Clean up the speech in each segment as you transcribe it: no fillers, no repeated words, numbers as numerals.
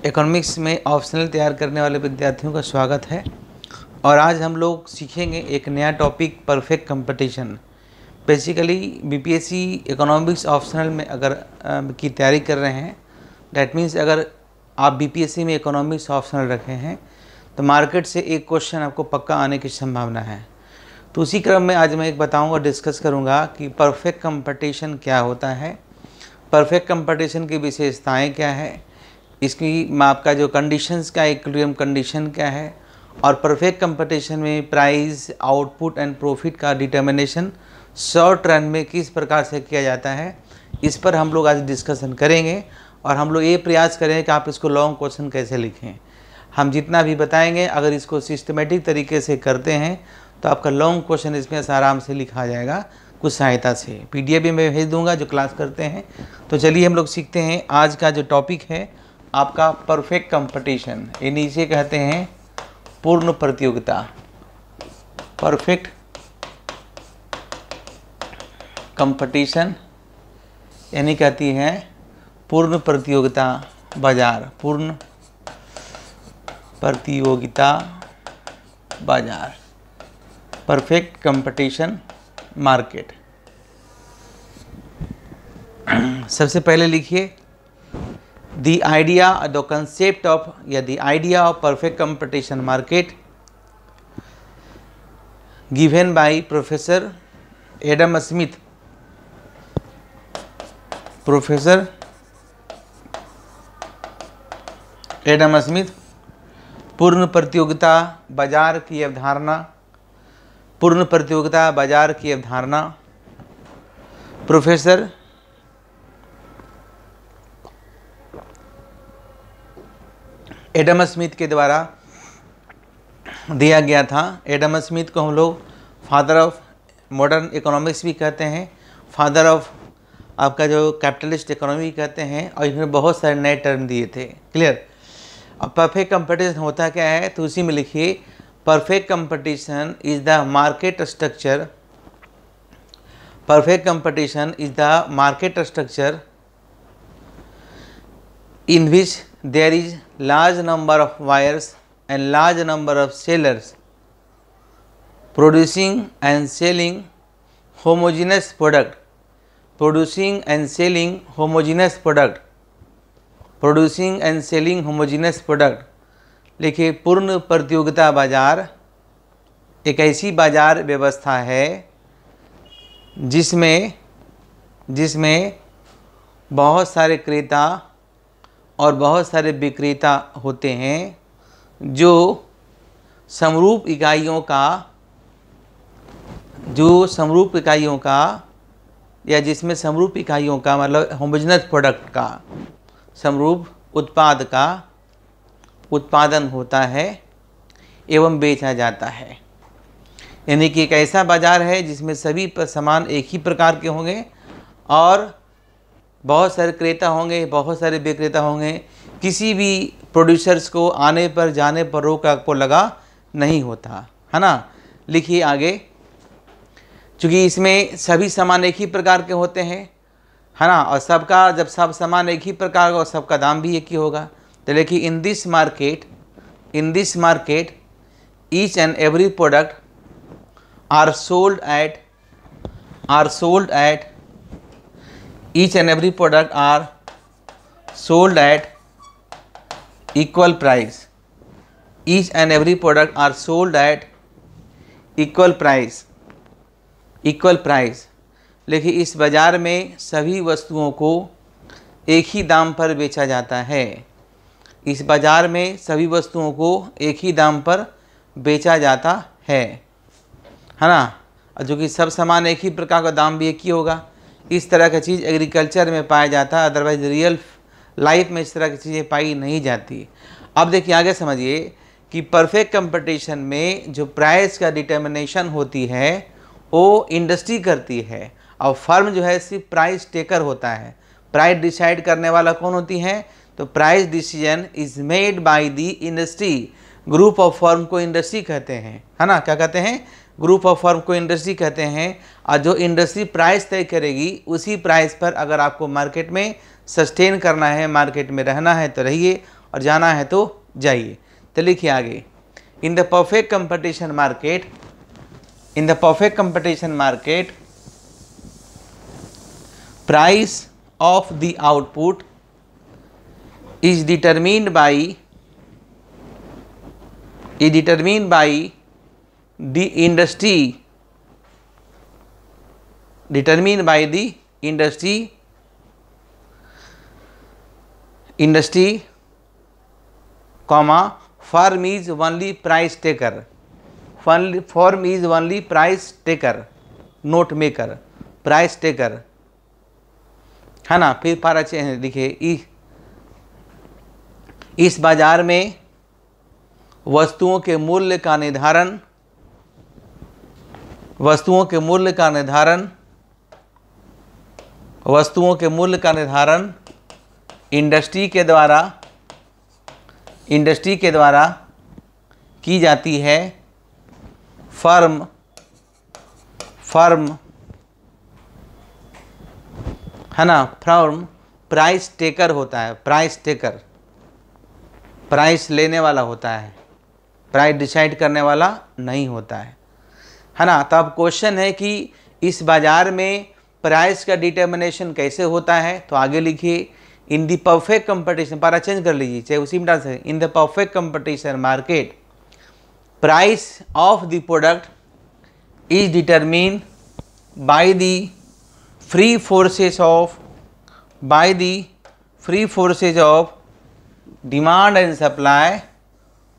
Economics में optional तैयार करने वाले विद्यार्थियों का स्वागत है। और आज हम लोग सीखेंगे एक नया topic, perfect competition. Basically BPSC economics optional में अगर की तैयारी कर रहे हैं, डैट मीन्स अगर आप बीपीएससी में इकोनॉमिक्स ऑप्शनल रखे हैं तो मार्केट से एक क्वेश्चन आपको पक्का आने की संभावना है। तो उसी क्रम में आज मैं एक बताऊंगा, डिस्कस करूंगा कि परफेक्ट कंपटीशन क्या होता है, परफेक्ट कंपटीशन की विशेषताएं क्या है, इसकी आपका जो कंडीशंस का इक्विलिब्रियम कंडीशन क्या है, और परफेक्ट कंपटीशन में प्राइस, आउटपुट एंड प्रॉफिट का डिटर्मिनेशन शॉर्ट रन में किस प्रकार से किया जाता है, इस पर हम लोग आज डिस्कशन करेंगे। और हम लोग ये प्रयास करें कि आप इसको लॉन्ग क्वेश्चन कैसे लिखें। हम जितना भी बताएंगे अगर इसको सिस्टमेटिक तरीके से करते हैं तो आपका लॉन्ग क्वेश्चन इसमें आराम से लिखा जाएगा कुछ सहायता से। पीडीएफ भी मैं भेज दूंगा जो क्लास करते हैं। तो चलिए हम लोग सीखते हैं। आज का जो टॉपिक है आपका परफेक्ट कंपटीशन, ये नीचे कहते हैं पूर्ण प्रतियोगिता। परफेक्ट कंपटीशन यानी कहती है पूर्ण प्रतियोगिता बाजार, पूर्ण प्रतियोगिता बाजार, परफेक्ट कंपटीशन मार्केट। सबसे पहले लिखिए The idea, the concept of या the idea of perfect competition market given by Professor Adam Smith. Professor Adam Smith, पूर्ण प्रतियोगिता बाजार की अवधारणा, पूर्ण प्रतियोगिता बाजार की अवधारणा। प्रोफेसर एडम स्मिथ के द्वारा दिया गया था। एडम स्मिथ को हम लोग फादर ऑफ मॉडर्न इकोनॉमिक्स भी कहते हैं, फादर ऑफ आपका जो कैपिटलिस्ट इकोनॉमी कहते हैं, और इन्होंने बहुत सारे नए टर्म दिए थे। क्लियर। अब परफेक्ट कंपटीशन होता क्या है तो उसी में लिखिए perfect competition is the market structure, perfect competition is the market structure in which there is large number of buyers and large number of sellers producing and selling homogeneous product, producing and selling homogeneous product, producing and selling homogeneous product। लिखिए पूर्ण प्रतियोगिता बाजार एक ऐसी बाजार व्यवस्था है जिसमें बहुत सारे क्रेता और बहुत सारे विक्रेता होते हैं जो समरूप इकाइयों का या जिसमें समरूप इकाइयों का मतलब होमोजेनस प्रोडक्ट का, समरूप उत्पाद का उत्पादन होता है एवं बेचा जाता है। यानी कि एक ऐसा बाजार है जिसमें सभी सामान एक ही प्रकार के होंगे और बहुत सारे क्रेता होंगे, बहुत सारे विक्रेता होंगे। किसी भी प्रोड्यूसर्स को आने पर जाने पर रोक आपको लगा नहीं होता है ना। लिखिए आगे, क्योंकि इसमें सभी सामान एक ही प्रकार के होते हैं है ना, और सबका जब सब सामान एक ही प्रकार का और सबका दाम भी एक ही होगा। तो लिखिए in this market each and every product are sold at each and every product are sold at equal price, each and every product are sold at equal price। लेकिन इस बाजार में सभी वस्तुओं को एक ही दाम पर बेचा जाता है, इस बाजार में सभी वस्तुओं को एक ही दाम पर बेचा जाता है ना। जो कि सब सामान एक ही प्रकार का दाम भी एक ही होगा। इस तरह का चीज़ एग्रीकल्चर में पाया जाता है, अदरवाइज रियल लाइफ में इस तरह की चीज़ें पाई नहीं जाती। अब देखिए आगे समझिए कि परफेक्ट कंपटीशन में जो प्राइस का डिटर्मिनेशन होती है वो इंडस्ट्री करती है, और फर्म जो है सिर्फ प्राइस टेकर होता है। प्राइस डिसाइड करने वाला कौन होती है तो price decision is made by the industry. Group of firm को इंडस्ट्री कहते हैं है ना। क्या कहते हैं? ग्रुप ऑफ फर्म को इंडस्ट्री कहते हैं। और जो इंडस्ट्री प्राइस तय करेगी उसी प्राइस पर अगर आपको मार्केट में सस्टेन करना है, मार्केट में रहना है तो रहिए, और जाना है तो जाइए। तो लिखिए आगे, इन the perfect competition market, in the perfect competition market price of the output is determined by the industry, determined by the industry comma firm is only price taker, firm is only price taker, note maker, price taker, है ना। फिर पारा देखिए, इस बाजार में वस्तुओं के मूल्य का निर्धारण, वस्तुओं के मूल्य का निर्धारण, वस्तुओं के मूल्य का निर्धारण इंडस्ट्री के द्वारा की जाती है। फर्म है ना, फर्म प्राइस टेकर होता है, प्राइस टेकर, प्राइस लेने वाला होता है, प्राइस डिसाइड करने वाला नहीं होता है ना। तो अब क्वेश्चन है कि इस बाजार में प्राइस का डिटर्मिनेशन कैसे होता है। तो आगे लिखिए, इन द परफेक्ट कंपटीशन, पारा चेंज कर लीजिए, चाहे उसी में डाल सकते, इन the perfect competition market price of the product is determine by the free forces of demand and supply,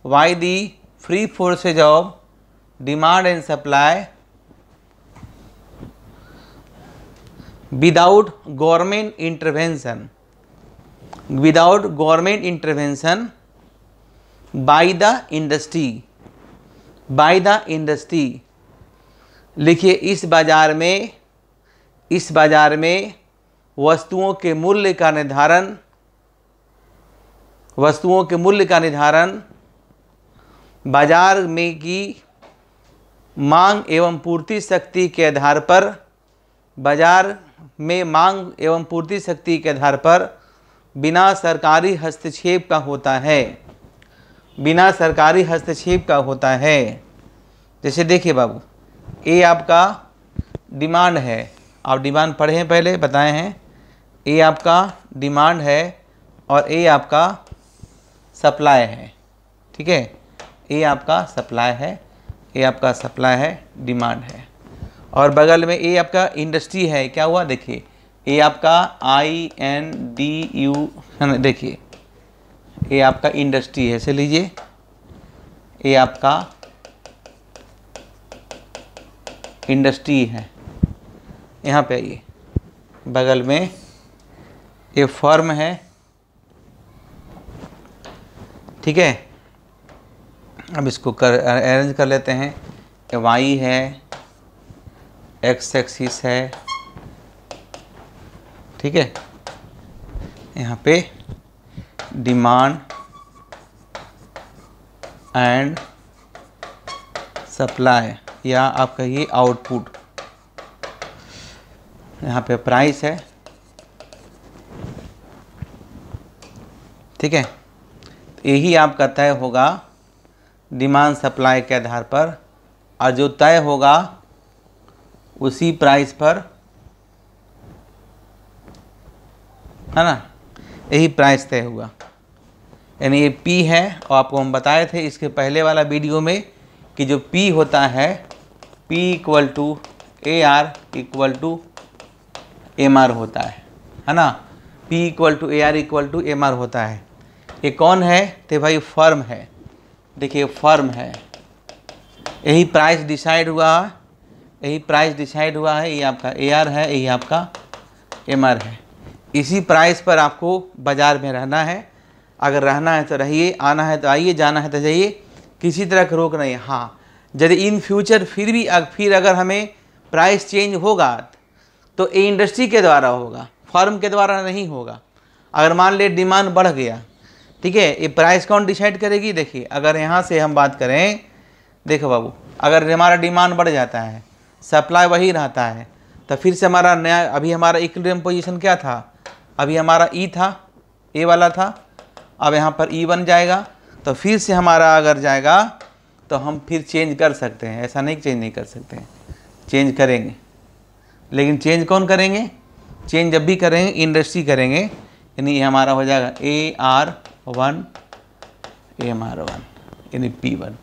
by the free forces of demand and supply, without government intervention, by the industry, लिखिए, इस बाजार में वस्तुओं के मूल्य का निर्धारण बाजार में की मांग एवं पूर्ति शक्ति के आधार पर, बाजार में मांग एवं पूर्ति शक्ति के आधार पर बिना सरकारी हस्तक्षेप का होता है, बिना सरकारी हस्तक्षेप का होता है। जैसे देखिए बाबू, ये आपका डिमांड है, आप डिमांड पढ़े हैं पहले, बताए हैं, ये आपका डिमांड है और ये आपका सप्लाई है, ठीक है, ये आपका सप्लाई है, ये आपका सप्लाई है, डिमांड है। और बगल में ये आपका इंडस्ट्री है, क्या हुआ देखिए, ये आपका INDU, देखिए ये आपका इंडस्ट्री है, ऐसे लीजिए, ये आपका इंडस्ट्री है। यहाँ पे आइए, बगल में ये फर्म है, ठीक है। अब इसको अरेंज कर लेते हैं। ये वाई है, एक्स एक्सिस है, ठीक है। यहाँ पे डिमांड एंड सप्लाई, या आप कहिए आउटपुट, यहाँ पे प्राइस है, ठीक है। तो यही आपका तय होगा डिमांड सप्लाई के आधार पर, और जो तय होगा उसी प्राइस पर, है ना, यही प्राइस तय हुआ। यानी ये P है, और आपको हम बताए थे इसके पहले वाला वीडियो में कि जो P होता है, P equal to AR equal to MR होता है ना। P equal to AR equal to MR होता है। ये कौन है? तो भाई फर्म है, देखिए फर्म है, यही प्राइस डिसाइड हुआ है, यही प्राइस डिसाइड हुआ है, ये आपका AR है, यही आपका MR है। इसी प्राइस पर आपको बाज़ार में रहना है। अगर रहना है तो रहिए, आना है तो आइए, जाना है तो जाइए, किसी तरह का रोक नहीं। हाँ, यदि इन फ्यूचर फिर अगर हमें प्राइस चेंज होगा तो ये इंडस्ट्री के द्वारा होगा, फर्म के द्वारा नहीं होगा। अगर मान ले डिमांड बढ़ गया, ठीक है, ये प्राइस कौन डिसाइड करेगी? देखिए अगर यहाँ से हम बात करें, देखो बाबू, अगर हमारा डिमांड बढ़ जाता है, सप्लाई वही रहता है, तो फिर से हमारा नया, अभी हमारा इक्विलिब्रियम पोजीशन क्या था? अभी हमारा ई था, ए वाला था, अब यहाँ पर E1 जाएगा, तो फिर से हमारा अगर जाएगा तो हम फिर चेंज कर सकते हैं, ऐसा नहीं चेंज नहीं कर सकते हैं, चेंज करेंगे। लेकिन चेंज कौन करेंगे? चेंज जब भी करेंगे इंडस्ट्री करेंगे, यानी ये हमारा हो जाएगा AR1 AMR1 यानी P1।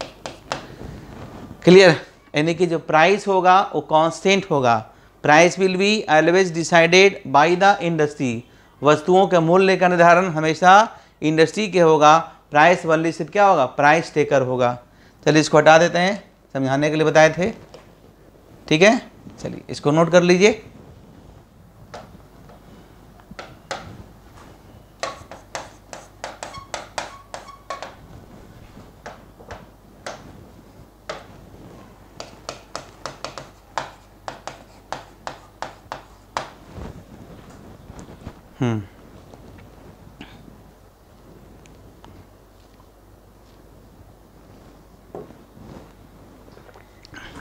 क्लियर? यानी कि जो प्राइस होगा वो कांस्टेंट होगा। Price will be always decided by the industry. वस्तुओं के मूल्य का निर्धारण हमेशा इंडस्ट्री के होगा। प्राइस वनली सिर्फ क्या होगा? प्राइस टेकर होगा। चलिए इसको हटा देते हैं, समझाने के लिए बताए थे। ठीक है, चलिए इसको नोट कर लीजिए।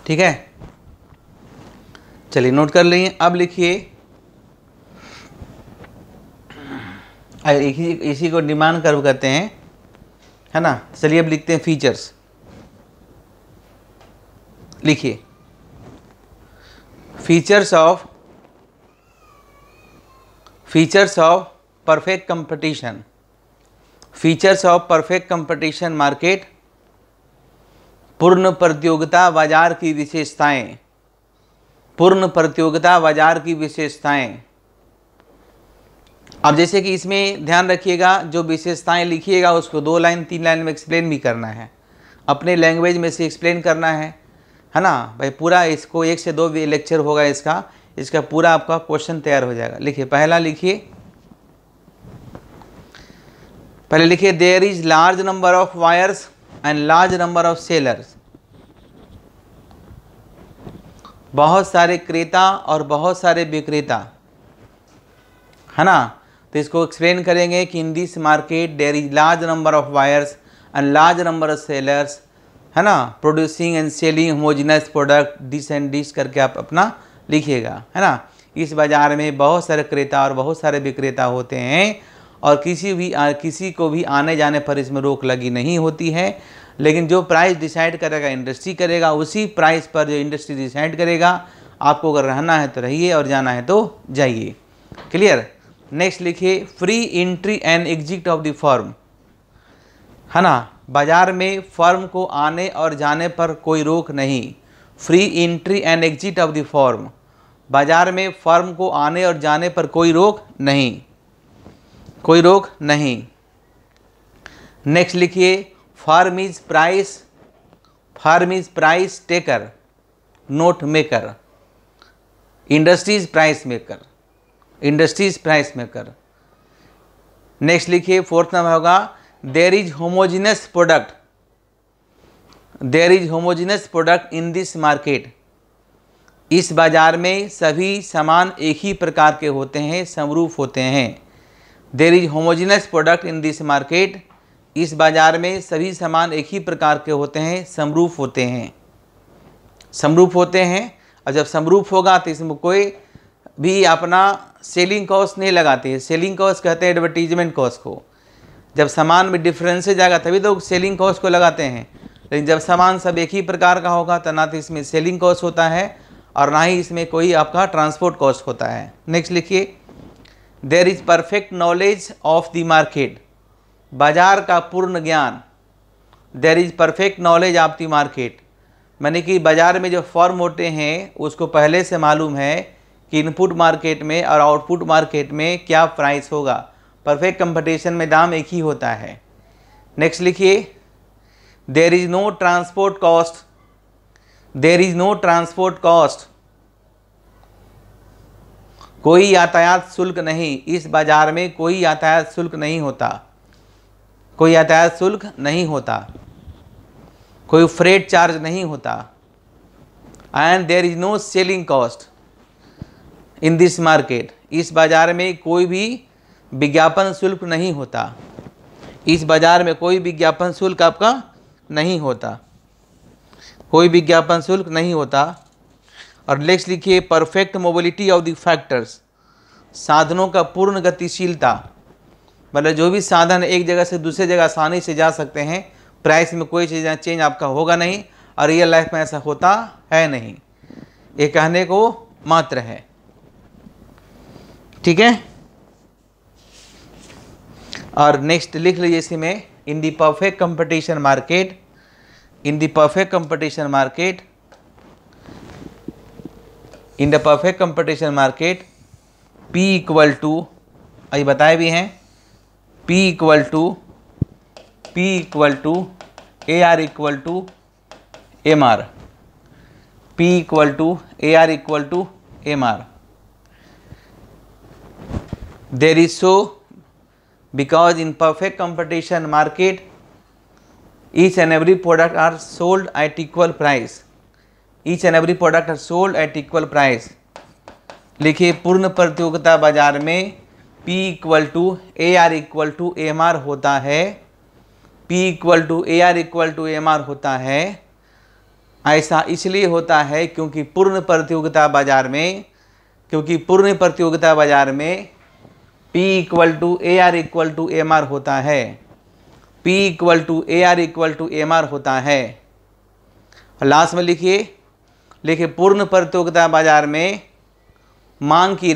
ठीक है, चलिए नोट कर लीजिए। अब लिखिए, इसी को डिमांड कर्व कहते हैं, है ना। चलिए अब लिखते हैं फीचर्स। लिखिए features of perfect competition. Features of perfect competition market, पूर्ण प्रतियोगिता बाजार की विशेषताएं। पूर्ण प्रतियोगिता बाजार की विशेषताएं। अब जैसे कि इसमें ध्यान रखिएगा, जो विशेषताएं लिखिएगा उसको 2 लाइन 3 लाइन में एक्सप्लेन भी करना है, अपने लैंग्वेज में से एक्सप्लेन करना है ना भाई। पूरा इसको 1 से 2 लेक्चर होगा इसका पूरा आपका क्वेश्चन तैयार हो जाएगा। लिखिए, पहला लिखिए, पहले लिखिए there is large number of buyers and large number of sellers. बहुत सारे क्रेता और बहुत सारे विक्रेता, है ना। तो इसको एक्सप्लेन करेंगे कि in this market there is large number of buyers and large number of sellers, है ना। Producing and selling homogeneous product this and this करके आप अपना लिखिएगा, है ना। इस बाजार में बहुत सारे क्रेता और बहुत सारे विक्रेता होते हैं और किसी को भी आने जाने पर इसमें रोक लगी नहीं होती है। लेकिन जो प्राइस डिसाइड करेगा इंडस्ट्री करेगा, उसी प्राइस पर जो इंडस्ट्री डिसाइड करेगा। आपको अगर रहना है तो रहिए और जाना है तो जाइए। क्लियर? नेक्स्ट लिखिए free entry and exit of the firm, है ना। बाजार में फर्म को आने और जाने पर कोई रोक नहीं। Free entry and exit of the firm, बाजार में फर्म को आने और जाने पर कोई रोक नहीं, कोई रोक नहीं। नेक्स्ट लिखिए firm is price taker not maker. Industries price maker, industries price maker. Next लिखिए, 4th नंबर होगा there is homogeneous product, there is homogeneous product in this market. इस बाजार में सभी सामान एक ही प्रकार के होते हैं, समरूप होते हैं। There is homogeneous product in this market, इस बाजार में सभी सामान एक ही प्रकार के होते हैं, समरूप होते हैं, समरूप होते हैं। और जब समरूप होगा तो इसमें कोई भी अपना सेलिंग कॉस्ट नहीं लगाते हैं। सेलिंग कॉस्ट कहते हैं एडवर्टीजमेंट कॉस्ट को। जब सामान में डिफरेंसेज आएगा तभी तो सेलिंग कॉस्ट को लगाते हैं। लेकिन जब सामान सब एक ही प्रकार का होगा तो ना तो इसमें सेलिंग कॉस्ट होता है और ना ही इसमें कोई आपका ट्रांसपोर्ट कॉस्ट होता है। नेक्स्ट लिखिए there is perfect knowledge of the market, बाजार का पूर्ण ज्ञान। There is perfect knowledge of the market, माने कि बाजार में जो फर्म होते हैं उसको पहले से मालूम है कि इनपुट मार्केट में और आउटपुट मार्केट में क्या प्राइस होगा। परफेक्ट कंपटीशन में दाम एक ही होता है। नेक्स्ट लिखिए there is no transport cost, there is no transport cost, कोई यातायात शुल्क नहीं। इस बाजार में कोई यातायात शुल्क नहीं होता, कोई यातायात शुल्क नहीं होता, कोई फ्रेट चार्ज नहीं होता। And there is no selling cost in this market, इस बाजार में कोई भी विज्ञापन शुल्क नहीं होता। इस बाजार में कोई विज्ञापन शुल्क आपका नहीं होता, कोई विज्ञापन शुल्क नहीं होता। और नेक्स्ट लिखिए perfect mobility of the factors, साधनों का पूर्ण गतिशीलता। मतलब जो भी साधन एक जगह से दूसरी जगह आसानी से जा सकते हैं, प्राइस में कोई चीज़ चेंज आपका होगा नहीं, और रियल लाइफ में ऐसा होता है नहीं। ये कहने को मात्र है, ठीक है। और नेक्स्ट लिख लीजिए इसी में, in the perfect competition market, in the perfect competition market, in the perfect competition market P equal to, अभी बताए भी हैं, P equal to AR equal to MR, P equal to AR equal to MR। There is so because in perfect competition market each and every product are sold at equal price, each and every product are sold at equal price। लिखिए पूर्ण प्रतियोगिता बाजार में P equal to AR equal to MR होता है, P equal to AR equal to MR होता है। ऐसा इसलिए होता है क्योंकि पूर्ण प्रतियोगिता बाजार में, क्योंकि पूर्ण प्रतियोगिता बाजार में P equal to AR equal to MR होता है, P equal to AR equal to MR होता है। और लास्ट में लिखिए पूर्ण प्रतियोगिता बाजार में मांग की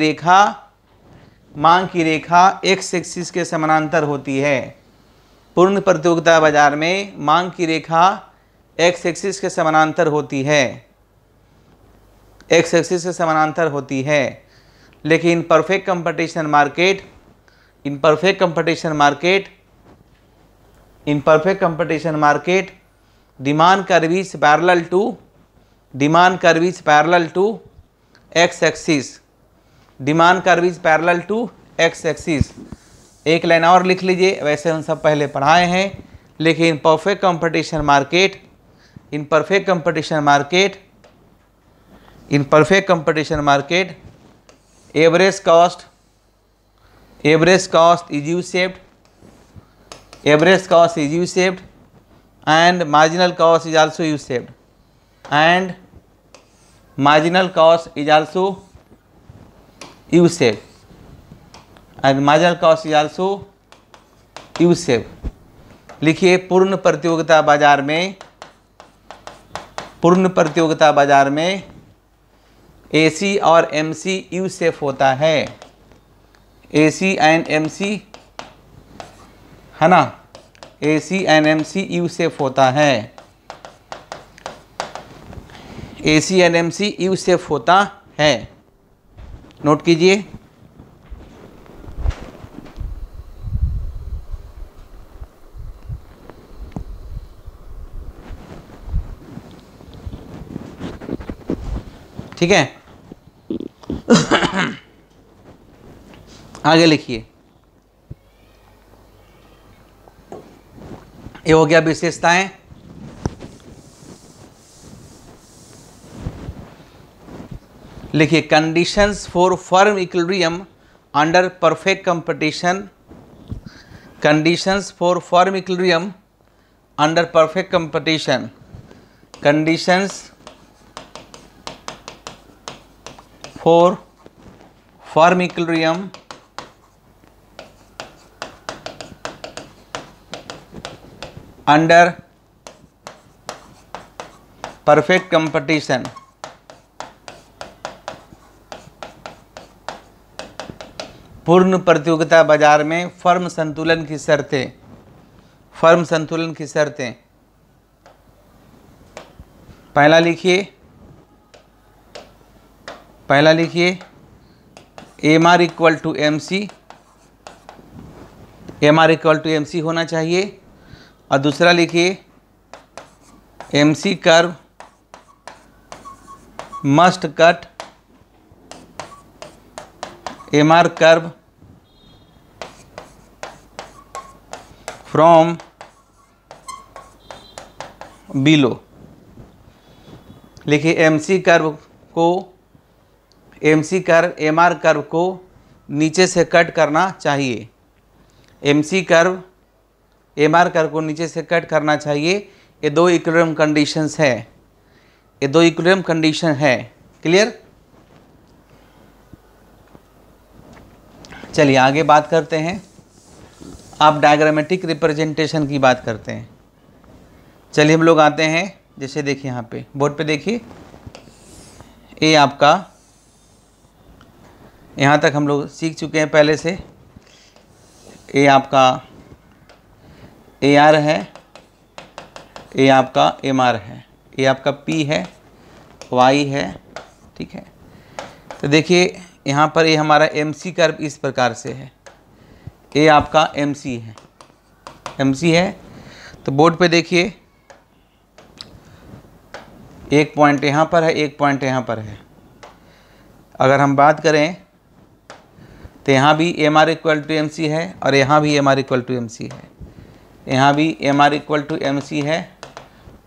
रेखा एक्स एक्सिस के समानांतर होती है। पूर्ण प्रतियोगिता बाजार में मांग की रेखा एक्स एक्सिस के समानांतर होती है, एक्स एक्सिस के समानांतर होती है। लेकिन perfect competition market, in perfect competition market, in perfect competition market demand curve is parallel to, demand curve is parallel to X axis, demand curve is parallel to X axis. एक line और लिख लीजिए, वैसे हम सब पहले पढ़ाए हैं, लेकिन perfect competition market, in perfect competition market, in perfect competition market average cost is U-shaped, average cost is U-shaped and marginal cost is also U-shaped, and marginal cost is also U-shaped, and marginal cost is also U-shaped। लिखिए पूर्ण प्रतियोगिता बाजार में, पूर्ण प्रतियोगिता बाजार में AC और MC U-shape होता है, AC एंड MC है ना, AC एंड MC U-shape होता है, AC एंड MC U-shape होता है। नोट कीजिए। ठीक है, आगे लिखिए। ये हो गया विशेषताएं। लिखिए conditions for firm equilibrium under perfect competition, conditions for firm equilibrium under perfect competition, conditions for firm equilibrium under perfect competition. पूर्ण प्रतियोगिता बाजार में फर्म संतुलन की शर्तें, फर्म संतुलन की शर्तें। पहला लिखिए, पहला लिखिए MR equal to MC, MR equal to MC होना चाहिए। और दूसरा लिखिए MC curve must cut MR curve from below. लिखिए MC कर्व को, MC कर्व MR कर्व को नीचे से कट करना चाहिए, MC कर्व MR कर्व को नीचे से कट करना चाहिए। ये दो इक्विलिब्रियम कंडीशंस है, ये दो इक्विलिब्रियम कंडीशन है। क्लियर? चलिए आगे बात करते हैं। आप डायग्रामेटिक रिप्रेजेंटेशन की बात करते हैं। चलिए हम लोग आते हैं, जैसे देखिए यहाँ पे बोर्ड पे देखिए, ये आपका यहाँ तक हम लोग सीख चुके हैं पहले से। ये आपका AR है, ये आपका MR है, ये आपका P है, Y है, ठीक है। तो देखिए यहाँ पर ये हमारा MC कर्व इस प्रकार से है, ये आपका MC है। तो बोर्ड पे देखिए एक पॉइंट यहाँ पर है, एक पॉइंट यहाँ पर है। अगर हम बात करें तो यहाँ भी MR इक्वल टू MC है और यहाँ भी MR इक्वल टू MC है, यहाँ भी MR इक्वल टू MC है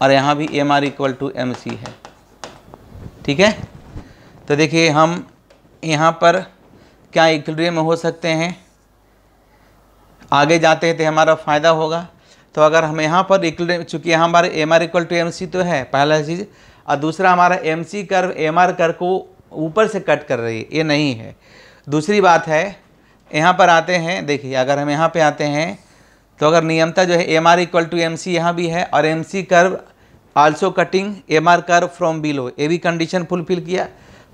और यहाँ भी MR इक्वल टू MC है, ठीक है। तो देखिए हम यहाँ पर क्या इक्विलिब्रियम में हो सकते हैं, आगे जाते हैं तो हमारा फ़ायदा होगा। तो अगर हम यहाँ पर इक्विलिब्रियम, चूँकि यहाँ हमारे MR इक्वल टू MC तो है पहला चीज़, और दूसरा हमारा MC कर्व MR कर्व को ऊपर से कट कर रही है, ये नहीं है। दूसरी बात है, यहाँ पर आते हैं, देखिए अगर हम यहाँ पे आते हैं तो अगर नियमता जो है MR इक्वल टू MC यहाँ भी है और MC curve also cutting MR curve from below, ये भी कंडीशन फुलफिल किया।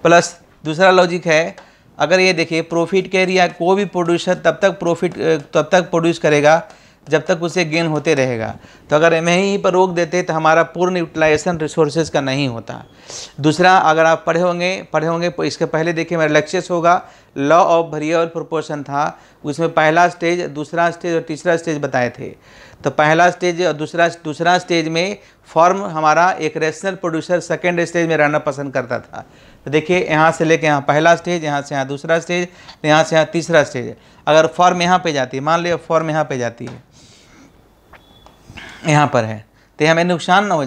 प्लस दूसरा लॉजिक है, अगर ये देखिए प्रॉफिट के एरिया, कोई भी प्रोड्यूसर तब तक प्रोड्यूस करेगा जब तक उसे गेन होते रहेगा। तो अगर हम यहीं पर रोक देते तो हमारा पूर्ण यूटिलाइजेशन रिसोर्सेज का नहीं होता। दूसरा, अगर आप पढ़े होंगे इसके पहले देखिए मेरा लेक्चर्स होगा, लॉ ऑफ वेरिएबल प्रोपोर्शन था, उसमें पहला स्टेज, दूसरा स्टेज और तीसरा स्टेज बताए थे। तो पहला स्टेज और दूसरा स्टेज में फॉर्म हमारा एक रेशनल प्रोड्यूसर सेकेंड स्टेज में रहना पसंद करता था। तो देखिए यहाँ से लेके यहाँ पहला स्टेज, यहाँ से यहाँ दूसरा स्टेज, यहाँ से यहाँ तीसरा स्टेज। अगर फॉर्म यहाँ पे जाती है, मान लिया फॉर्म यहाँ पे जाती है, यहाँ पर है, तो हमें नुकसान ना हो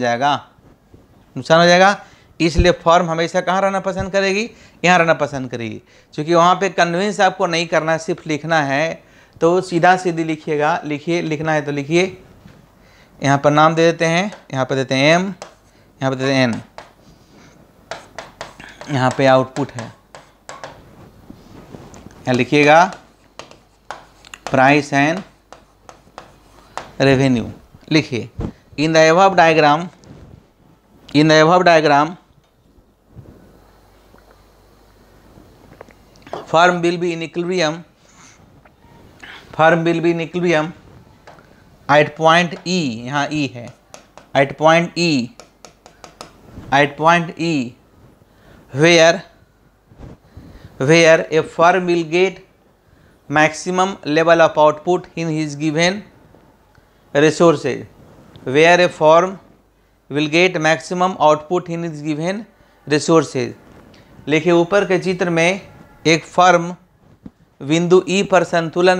जाएगा, इसलिए फॉर्म हमेशा कहाँ रहना पसंद करेगी, यहाँ रहना पसंद करेगी। क्योंकि वहाँ पे कन्विंस आपको नहीं करना है, सिर्फ लिखना है। तो सीधा सीधी लिखिएगा, लिखना है तो लिखिए। यहाँ पर नाम दे देते हैं, यहाँ पर देते हैं M, यहाँ पर देते हैं N, यहाँ पे आउटपुट है, यहाँ लिखिएगा प्राइस एंड रेवेन्यू। लिखिए in the above diagram firm will be in equilibrium at point E, यहाँ E है, at point E where a firm will get maximum level of output in his given resources, where a firm will get maximum output in its given resources। लिखिए ऊपर के चित्र में एक firm बिंदु E पर संतुलन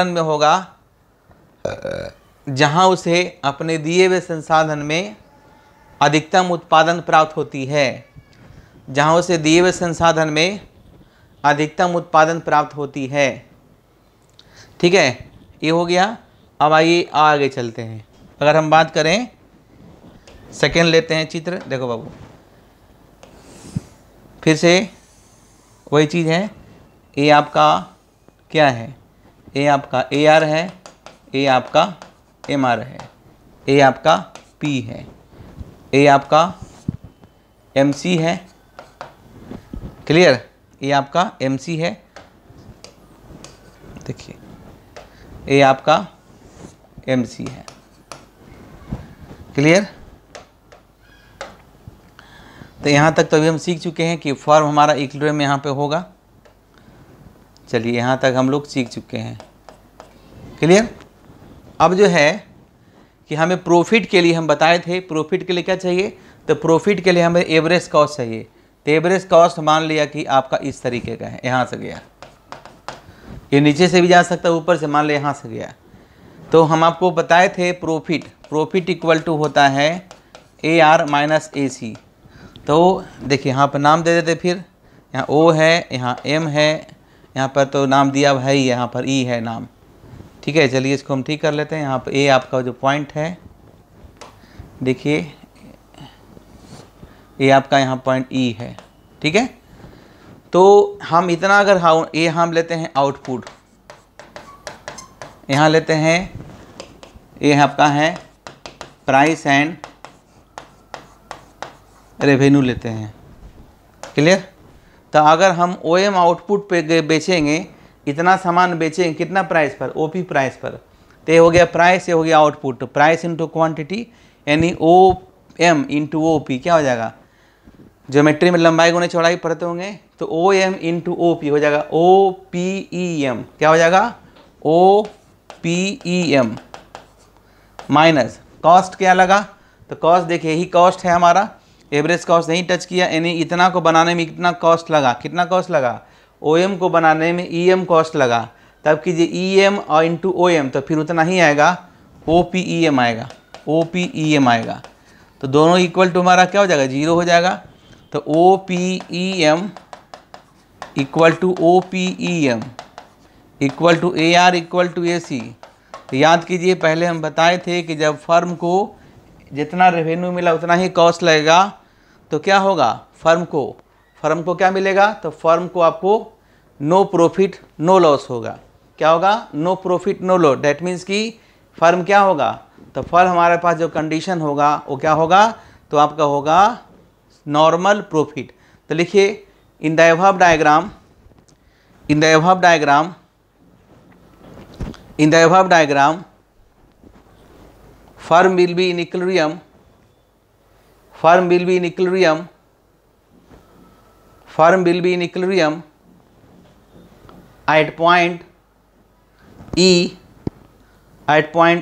में होगा, जहां उसे अपने दिए हुए संसाधन में अधिकतम उत्पादन प्राप्त होती है, ठीक है। ये हो गया। अब आइए आगे चलते हैं। अगर हम बात करें, सेकेंड लेते हैं चित्र, देखो बाबू फिर से वही चीज़ है। ये आपका क्या है, ये आपका AR है, ये आपका MR है, ये आपका P है, ये आपका MC है, क्लियर। ये आपका MC है, देखिए ये आपका MC है, क्लियर। तो यहाँ तक तो अभी हम सीख चुके हैं कि फॉर्म हमारा इक्विलिब्रियम में यहाँ पे होगा। चलिए यहाँ तक हम लोग सीख चुके हैं, क्लियर। अब जो है कि हमें प्रॉफिट के लिए हम बताए थे, प्रॉफिट के लिए क्या चाहिए, तो प्रॉफिट के लिए हमें एवरेज कॉस्ट चाहिए। तो एवरेज कॉस्ट मान लिया कि आपका इस तरीके का है, यहाँ से गया, ये नीचे से भी जा सकता है, ऊपर से मान लिया यहाँ से गया। तो हम आपको बताए थे प्रॉफिट इक्वल टू होता है AR माइनस AC। तो देखिए यहाँ पर नाम दे देते, फिर यहाँ O है, यहाँ M है, यहाँ पर तो नाम दिया है ही, यहाँ पर E है नाम, ठीक है। चलिए इसको हम ठीक कर लेते हैं। यहाँ पर A आपका जो पॉइंट है, देखिए ये आपका यहाँ पॉइंट E है, ठीक है। तो हम इतना अगर ये हम लेते हैं आउटपुट, यहाँ लेते हैं, ये आपका है प्राइस एंड रेवेन्यू लेते हैं। क्लियर? तो अगर हम OM आउटपुट पे बेचेंगे, इतना सामान बेचेंगे कितना प्राइस पर, OP प्राइस पर, तो ये हो गया प्राइस, ये हो गया आउटपुट। प्राइस इंटू क्वांटिटी यानी OM इंटू OP क्या हो जाएगा, ज्योमेट्री में लंबाई गुने चौड़ाई पढ़ते होंगे, तो OM इंटू OP हो जाएगा OPEM। क्या हो जाएगा, OPEM माइनस कॉस्ट क्या लगा, तो कॉस्ट देखिए यही कॉस्ट है हमारा, एवरेज कॉस्ट नहीं टच किया, यानी इतना को बनाने में कितना कॉस्ट लगा, कितना कॉस्ट लगा, OM को बनाने में EM कॉस्ट लगा, तब कीजिए EM और इंटू OM, तो फिर उतना ही आएगा, OPEM आएगा, OPEM आएगा। तो दोनों इक्वल टू हमारा क्या हो जाएगा, 0 हो जाएगा। तो OPEM equal to OPEM equal to AR equal to AC। तो याद कीजिए पहले हम बताए थे कि जब फर्म को जितना रेवेन्यू मिला उतना ही कॉस्ट लगेगा, तो क्या होगा, फर्म को क्या मिलेगा, तो फर्म को आपको नो प्रॉफिट नो लॉस होगा। क्या होगा, no profit no loss. That means कि फर्म क्या होगा, तो फर्म हमारे पास जो कंडीशन होगा वो क्या होगा, तो आपका होगा नॉर्मल प्रॉफिट। तो लिखिए in the above diagram firm will be in equilibrium at point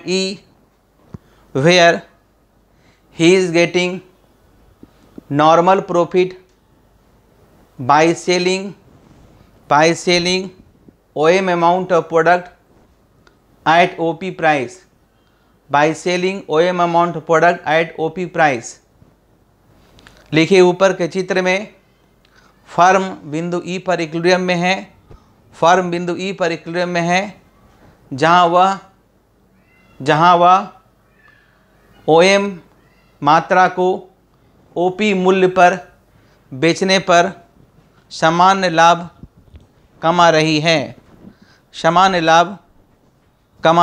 E where he is getting normal profit by selling OM amount of product at OP price, by selling OM amount of product at OP price। लिखिए ऊपर के चित्र में firm बिंदु E पर equilibrium में है, जहाँ वह OM मात्रा को OP मूल्य पर बेचने पर सामान्य लाभ कमा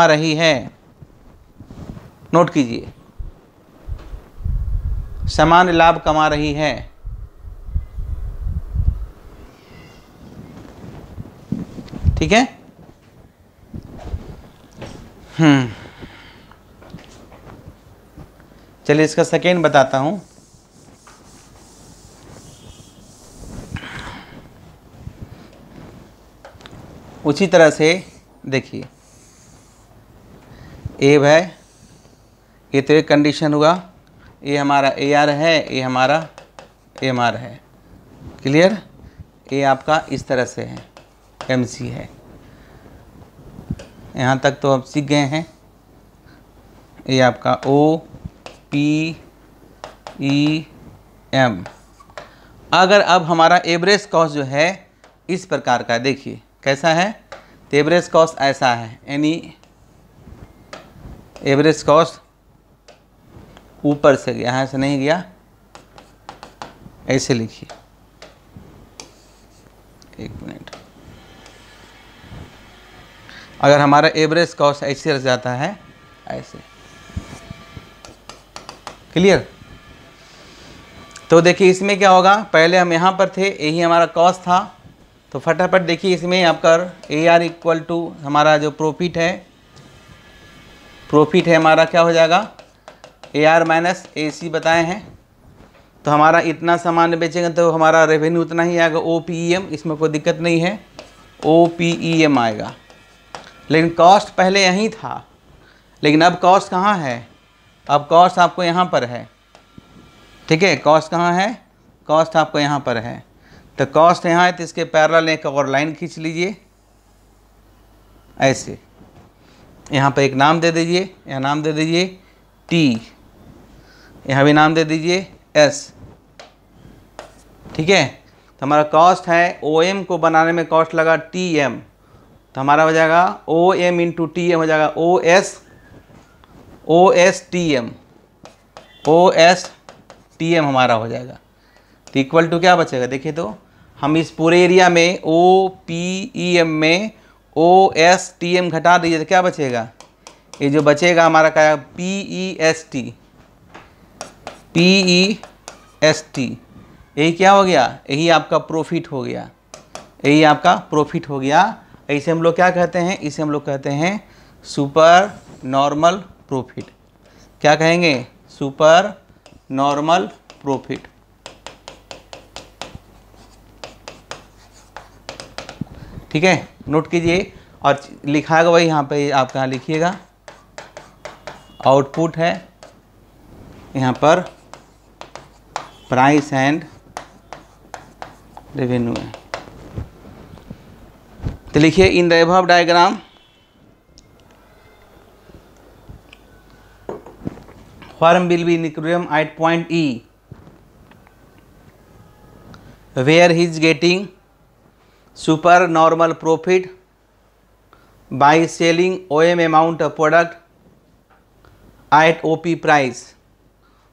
रही है। नोट कीजिए, सामान्य लाभ कमा रही है। ठीक है। चलिए इसका सेकेंड बताता हूं। उसी तरह से देखिए, ए है, ये तो एक कंडीशन हुआ, ये हमारा AR है, ये हमारा MR है। क्लियर? ये आपका इस तरह से है, MC है। यहाँ तक तो आप सीख गए हैं। ये आपका OPEM। अगर अब हमारा एवरेज कॉस्ट जो है इस प्रकार का, देखिए कैसा है, तो एवरेज कॉस्ट ऐसा है, यानी एवरेज कॉस्ट ऊपर से गया, यहाँ से नहीं गया, ऐसे लिखिए, एक मिनट। अगर हमारा एवरेज कॉस्ट ऐसे रह जाता है, ऐसे। क्लियर? तो देखिए इसमें क्या होगा, पहले हम यहाँ पर थे, यही हमारा कॉस्ट था, तो फटाफट देखिए इसमें आपका AR इक्वल टू हमारा जो प्रॉफिट है हमारा क्या हो जाएगा, AR माइनस AC बताए हैं। तो हमारा इतना सामान बेचेंगे तो हमारा रेवेन्यू उतना ही आएगा, OPEM, इसमें कोई दिक्कत नहीं है, OPEM आएगा। लेकिन कॉस्ट पहले यहीं था, लेकिन अब कॉस्ट कहाँ है, अब कॉस्ट आपको यहाँ पर है। ठीक है, कॉस्ट कहाँ है, कॉस्ट आपको यहाँ पर है। तो कॉस्ट यहाँ है, तो इसके पैरेलल एक और लाइन खींच लीजिए ऐसे, यहाँ पर एक नाम दे दीजिए, यहाँ नाम दे दीजिए T, यहाँ भी नाम दे दीजिए S। ठीक है, तो हमारा कॉस्ट है, OM को बनाने में कॉस्ट लगा TM, तो हमारा हो जाएगा OM इंटू TM हो जाएगा OSTM हमारा हो जाएगा। तो इक्वल टू क्या बचेगा, देखिए तो हम इस पूरे एरिया में OPEM में OSTM घटा दीजिए तो क्या बचेगा, ये जो बचेगा हमारा क्या, PEST, यही क्या हो गया, यही आपका प्रॉफिट हो गया, यही आपका प्रॉफिट हो गया। इसे हम लोग क्या कहते हैं, इसे हम लोग कहते हैं सुपर नॉर्मल प्रॉफिट। क्या कहेंगे, सुपर नॉर्मल प्रॉफिट। ठीक है, नोट कीजिए और लिखा है वही यहाँ पे, आप कहाँ लिखिएगा, आउटपुट है, यहाँ पर प्राइस एंड रेवेन्यू है। तो लिखिए in the above diagram firm will be in equilibrium at point E where he is getting super normal profit by selling OM amount of product at OP price,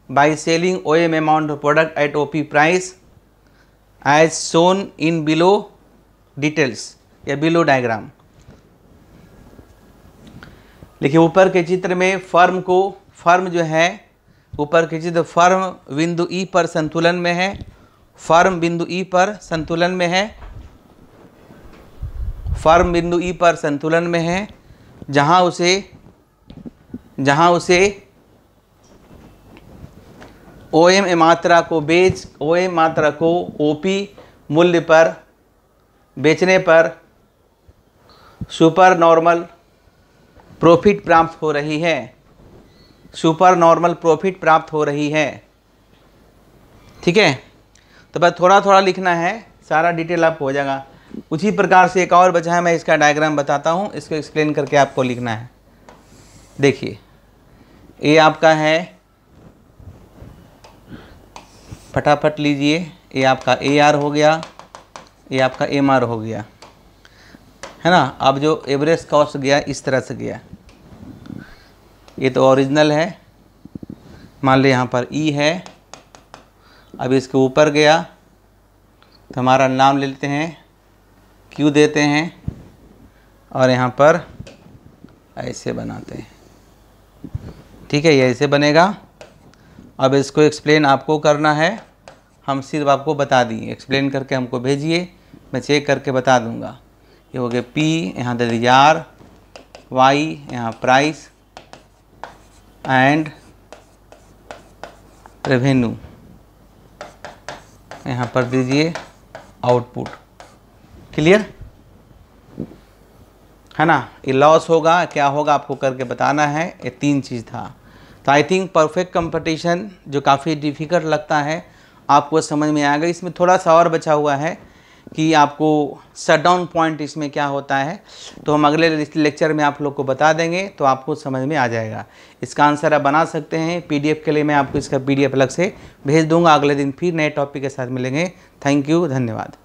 by selling OM amount of product at OP price as shown in below details या below diagram। देखिए ऊपर के चित्र में firm जो है, ऊपर के चित्र फर्म बिंदु ई पर संतुलन में है, फर्म बिंदु ई पर संतुलन में है, फर्म बिंदु ई पर संतुलन में है, जहां उसे OM मात्रा को OM मात्रा को OP मूल्य पर बेचने पर सुपर नॉर्मल प्रॉफिट प्राप्त हो रही है, सुपर नॉर्मल प्रॉफिट प्राप्त हो रही है। ठीक है, तो बस थोड़ा थोड़ा लिखना है, सारा डिटेल आपको हो जाएगा। उसी प्रकार से एक और बचा है, मैं इसका डायग्राम बताता हूँ, इसको एक्सप्लेन करके आपको लिखना है। देखिए ये आपका है, फटाफट लीजिए, ये आपका AR हो गया, ये आपका MR हो गया, है ना। अब जो एवरेज कॉस्ट गया इस तरह से गया, ये तो ओरिजिनल है, मान ली यहाँ पर E है, अब इसके ऊपर गया तो हमारा नाम ले लेते हैं, Q देते हैं और यहाँ पर ऐसे बनाते हैं। ठीक है, ये ऐसे बनेगा। अब इसको एक्सप्लेन आपको करना है, हम सिर्फ आपको बता दिए, एक्सप्लेन करके हमको भेजिए, मैं चेक करके बता दूंगा। ये हो गया P, यहाँ दे दीजिए R, Y यहाँ प्राइस एंड रेवेन्यू, यहाँ पर दीजिए आउटपुट। क्लियर है ना। ये लॉस होगा क्या होगा आपको करके बताना है, ये 3 चीज़ था। तो आई थिंक परफेक्ट कंपटीशन जो काफ़ी डिफ़िकल्ट लगता है आपको समझ में आएगा। इसमें थोड़ा सा और बचा हुआ है कि आपको शटडाउन पॉइंट इसमें क्या होता है, तो हम अगले लेक्चर में आप लोग को बता देंगे, तो आपको समझ में आ जाएगा। इसका आंसर आप बना सकते हैं। PDF के लिए मैं आपको इसका PDF अलग से भेज दूंगा। अगले दिन फिर नए टॉपिक के साथ मिलेंगे। थैंक यू, धन्यवाद।